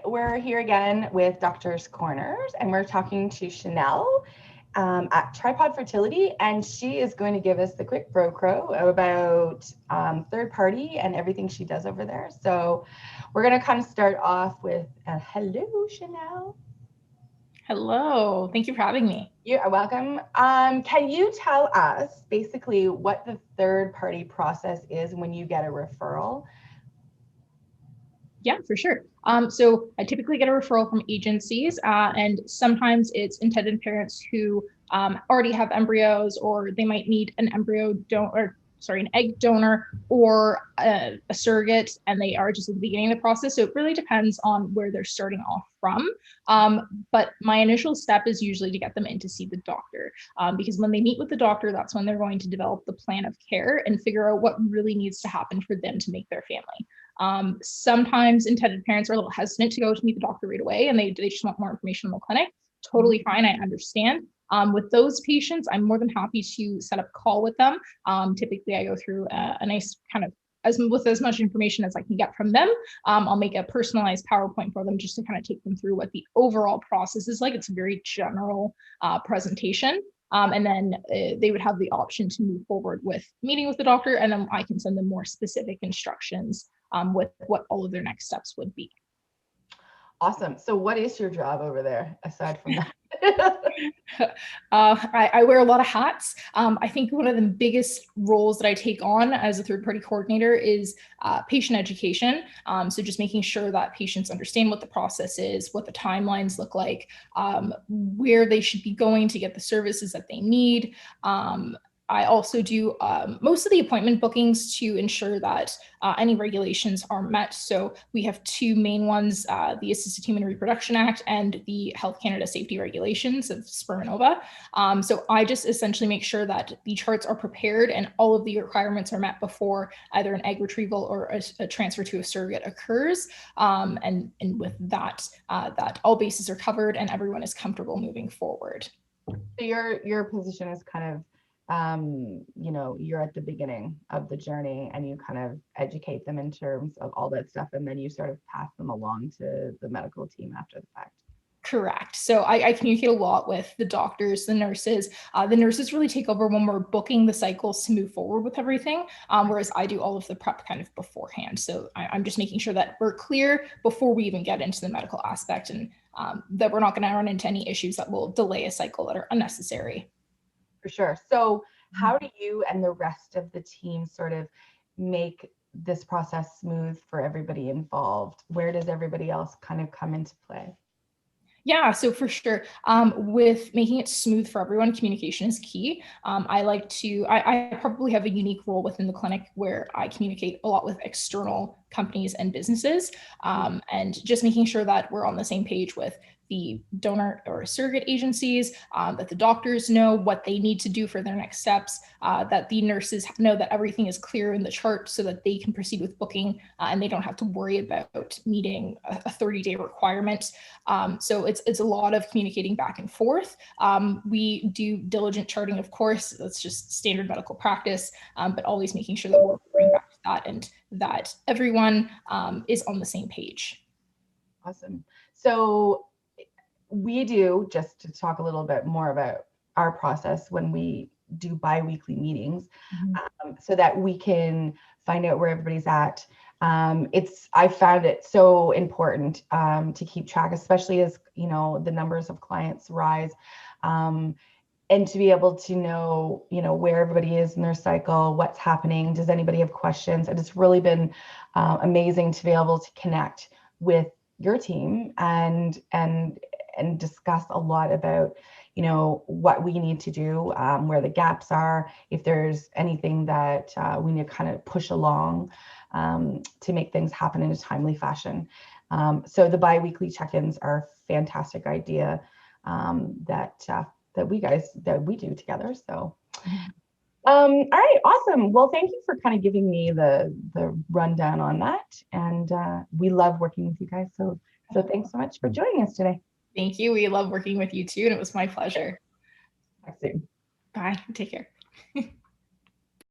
we're here again with Doctor's Corners, and we're talking to Chanel at Tripod Fertility, and she is going to give us the quick bro-crow about third party and everything she does over there. So we're going to kind of start off with hello, Chanel. Hello, thank you for having me. You are welcome. Can you tell us basically what the third party process is when you get a referral? Yeah, for sure. So I typically get a referral from agencies, and sometimes it's intended parents who already have embryos, or they might need an an egg donor, or a surrogate, and they are just at the beginning of the process. So it really depends on where they're starting off from. But my initial step is usually to get them in to see the doctor, because when they meet with the doctor, that's when they're going to develop the plan of care and figure out what really needs to happen for them to make their family. Sometimes intended parents are a little hesitant to go to meet the doctor right away, and they just want more information in the clinic. Totally fine, I understand. With those patients, I'm more than happy to set up a call with them. Typically, I go through a nice kind of with as much information as I can get from them. I'll make a personalized PowerPoint for them just to kind of take them through what the overall process is like. It's a very general presentation. And then they would have the option to move forward with meeting with the doctor, and then I can send them more specific instructions with what all of their next steps would be. Awesome. So what is your job over there aside from that? I wear a lot of hats. I think one of the biggest roles that I take on as a third-party coordinator is patient education. So just making sure that patients understand what the process is, what the timelines look like, where they should be going to get the services that they need. I also do most of the appointment bookings to ensure that any regulations are met. So we have two main ones, the Assisted Human Reproduction Act and the Health Canada Safety Regulations of sperm and ova. So I just essentially make sure that the charts are prepared and all of the requirements are met before either an egg retrieval or a transfer to a surrogate occurs. And with that, that all bases are covered and everyone is comfortable moving forward. So your position is kind of you're at the beginning of the journey and you kind of educate them in terms of all that stuff, and then you sort of pass them along to the medical team after the fact. Correct. So I communicate a lot with the doctors, the nurses. The nurses really take over when we're booking the cycles to move forward with everything, whereas I do all of the prep kind of beforehand. So I'm just making sure that we're clear before we even get into the medical aspect, and that we're not going to run into any issues that will delay a cycle that are unnecessary. For sure. So how do you and the rest of the team sort of make this process smooth for everybody involved? Where does everybody else kind of come into play? Yeah, so for sure, with making it smooth for everyone, communication is key. I probably have a unique role within the clinic where I communicate a lot with external companies and businesses, and just making sure that we're on the same page with the donor or surrogate agencies, that the doctors know what they need to do for their next steps, that the nurses know that everything is clear in the chart so that they can proceed with booking, and they don't have to worry about meeting a 30-day requirement. So it's a lot of communicating back and forth. We do diligent charting, of course, that's just standard medical practice, but always making sure that we're referring back to that and that everyone is on the same page. Awesome. So we do, just to talk a little bit more about our process when we do bi-weekly meetings, so that we can find out where everybody's at. I found it so important to keep track, especially as the numbers of clients rise, and to be able to know where everybody is in their cycle, what's happening, does anybody have questions. And it's really been amazing to be able to connect with your team and discuss a lot about what we need to do, where the gaps are, if there's anything that we need to kind of push along to make things happen in a timely fashion. So the bi-weekly check-ins are a fantastic idea that we do together. So all right, awesome. Well, thank you for kind of giving me the rundown on that, and we love working with you guys. So thanks so much for joining us today. Thank you. We love working with you too, and it was my pleasure. Talk soon. Bye. Take care.